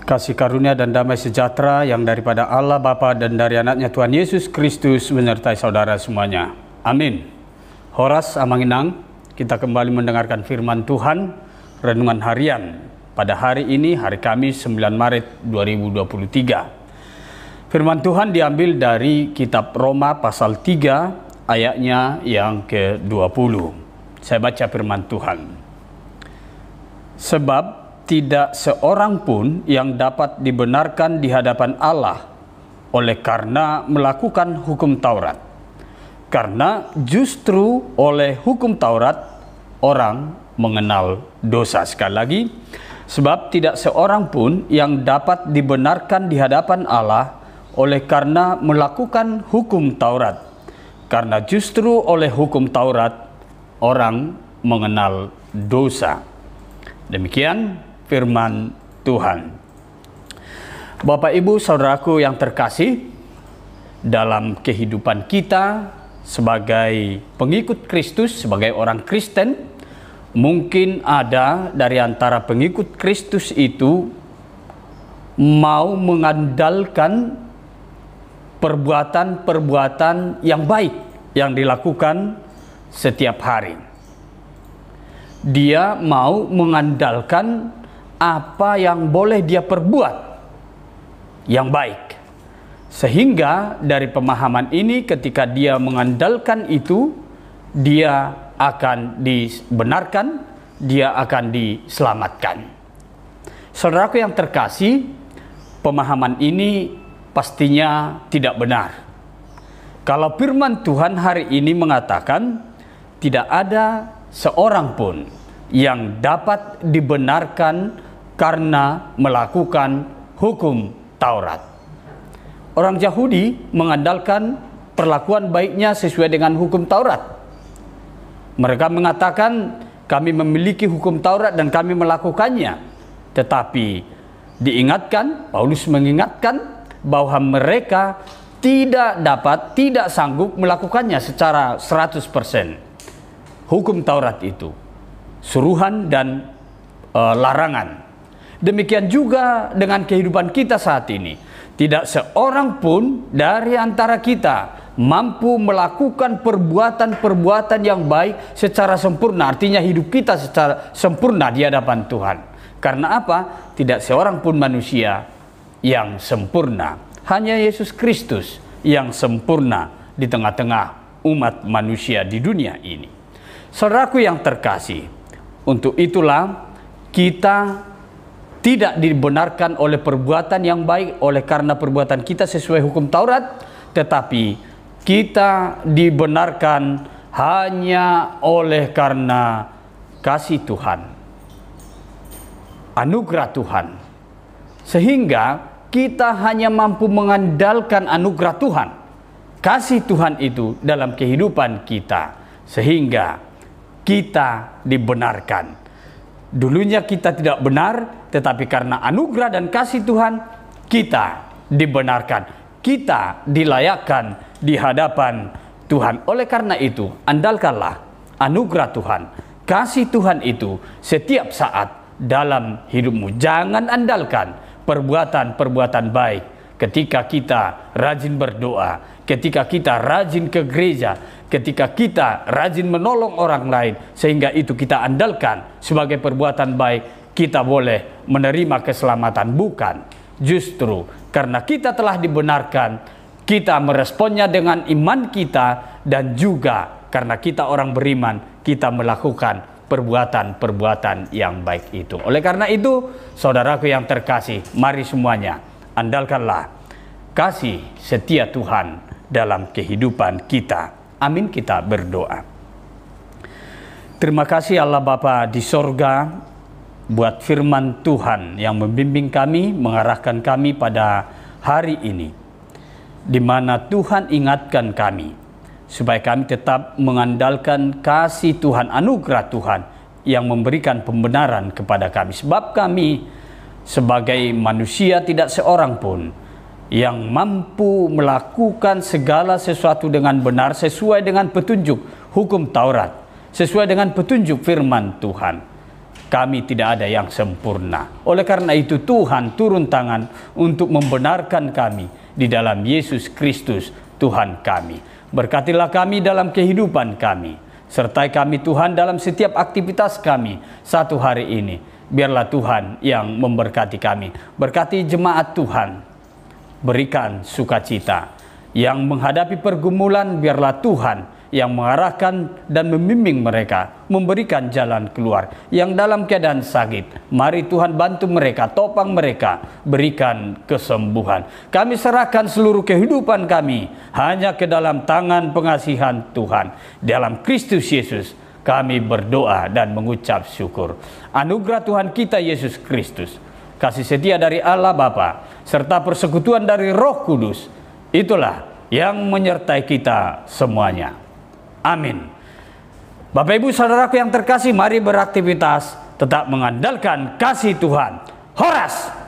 Kasih karunia dan damai sejahtera yang daripada Allah Bapa dan dari anaknya Tuhan Yesus Kristus menyertai saudara semuanya. Amin. Horas Amanginang, kita kembali mendengarkan firman Tuhan, renungan harian pada hari ini, hari Kamis 9 Maret 2023. Firman Tuhan diambil dari kitab Roma pasal 3 ayatnya yang ke-20. Saya baca firman Tuhan. Sebab tidak seorang pun yang dapat dibenarkan di hadapan Allah oleh karena melakukan hukum Taurat. Karena justru oleh hukum Taurat orang mengenal dosa. Sekali lagi, sebab tidak seorang pun yang dapat dibenarkan di hadapan Allah oleh karena melakukan hukum Taurat. Karena justru oleh hukum Taurat orang mengenal dosa. Demikian firman Tuhan. Bapak, Ibu, saudaraku yang terkasih, dalam kehidupan kita sebagai pengikut Kristus, sebagai orang Kristen, mungkin ada dari antara pengikut Kristus itu mau mengandalkan perbuatan-perbuatan yang baik yang dilakukan setiap hari. Dia mau mengandalkan apa yang boleh dia perbuat yang baik, sehingga dari pemahaman ini ketika dia mengandalkan itu, dia akan dibenarkan, dia akan diselamatkan. Saudaraku yang terkasih, pemahaman ini pastinya tidak benar. Kalau firman Tuhan hari ini mengatakan tidak ada seorang pun yang dapat dibenarkan karena melakukan hukum Taurat. Orang Yahudi mengandalkan perlakuan baiknya sesuai dengan hukum Taurat. Mereka mengatakan kami memiliki hukum Taurat dan kami melakukannya. Tetapi diingatkan, Paulus mengingatkan bahwa mereka tidak sanggup melakukannya secara 100%. Hukum Taurat itu suruhan dan larangan. Demikian juga dengan kehidupan kita saat ini. Tidak seorang pun dari antara kita mampu melakukan perbuatan-perbuatan yang baik secara sempurna. Artinya hidup kita secara sempurna di hadapan Tuhan. Karena apa? Tidak seorang pun manusia yang sempurna. Hanya Yesus Kristus yang sempurna di tengah-tengah umat manusia di dunia ini. Saudaraku yang terkasih, untuk itulah kita tidak dibenarkan oleh perbuatan yang baik oleh karena perbuatan kita sesuai hukum Taurat, tetapi kita dibenarkan hanya oleh karena kasih Tuhan, anugerah Tuhan. Sehingga kita hanya mampu mengandalkan anugerah Tuhan, kasih Tuhan itu dalam kehidupan kita, sehingga kita dibenarkan. Dulunya kita tidak benar, tetapi karena anugerah dan kasih Tuhan, kita dibenarkan. Kita dilayakkan di hadapan Tuhan. Oleh karena itu, andalkanlah anugerah Tuhan, kasih Tuhan itu setiap saat dalam hidupmu. Jangan andalkan perbuatan-perbuatan baik ketika kita rajin berdoa, ketika kita rajin ke gereja, ketika kita rajin menolong orang lain, sehingga itu kita andalkan sebagai perbuatan baik, kita boleh menerima keselamatan. Bukan, justru karena kita telah dibenarkan, kita meresponnya dengan iman kita, dan juga karena kita orang beriman, kita melakukan perbuatan-perbuatan yang baik itu. Oleh karena itu, saudaraku yang terkasih, mari semuanya andalkanlah kasih setia Tuhan dalam kehidupan kita. Amin, kita berdoa. Terima kasih Allah Bapa di sorga buat firman Tuhan yang membimbing kami, mengarahkan kami pada hari ini, di mana Tuhan ingatkan kami supaya kami tetap mengandalkan kasih Tuhan, anugerah Tuhan yang memberikan pembenaran kepada kami. Sebab kami sebagai manusia tidak seorang pun yang mampu melakukan segala sesuatu dengan benar sesuai dengan petunjuk hukum Taurat, sesuai dengan petunjuk firman Tuhan. kami tidak ada yang sempurna. Oleh karena itu Tuhan turun tangan untuk membenarkan kami di dalam Yesus Kristus Tuhan kami. Berkatilah kami dalam kehidupan kami. Sertai kami Tuhan dalam setiap aktivitas kami satu hari ini. Biarlah Tuhan yang memberkati kami. Berkati jemaat Tuhan. Berikan sukacita. Yang menghadapi pergumulan, biarlah Tuhan yang mengarahkan dan membimbing mereka, memberikan jalan keluar. Yang dalam keadaan sakit, mari Tuhan bantu mereka, topang mereka, berikan kesembuhan. Kami serahkan seluruh kehidupan kami hanya ke dalam tangan pengasihan Tuhan. Dalam Kristus Yesus kami berdoa dan mengucap syukur. Anugerah Tuhan kita Yesus Kristus, kasih setia dari Allah Bapa, serta persekutuan dari Roh Kudus, itulah yang menyertai kita semuanya. Amin. Bapak Ibu Saudaraku yang terkasih, mari beraktivitas tetap mengandalkan kasih Tuhan. Horas!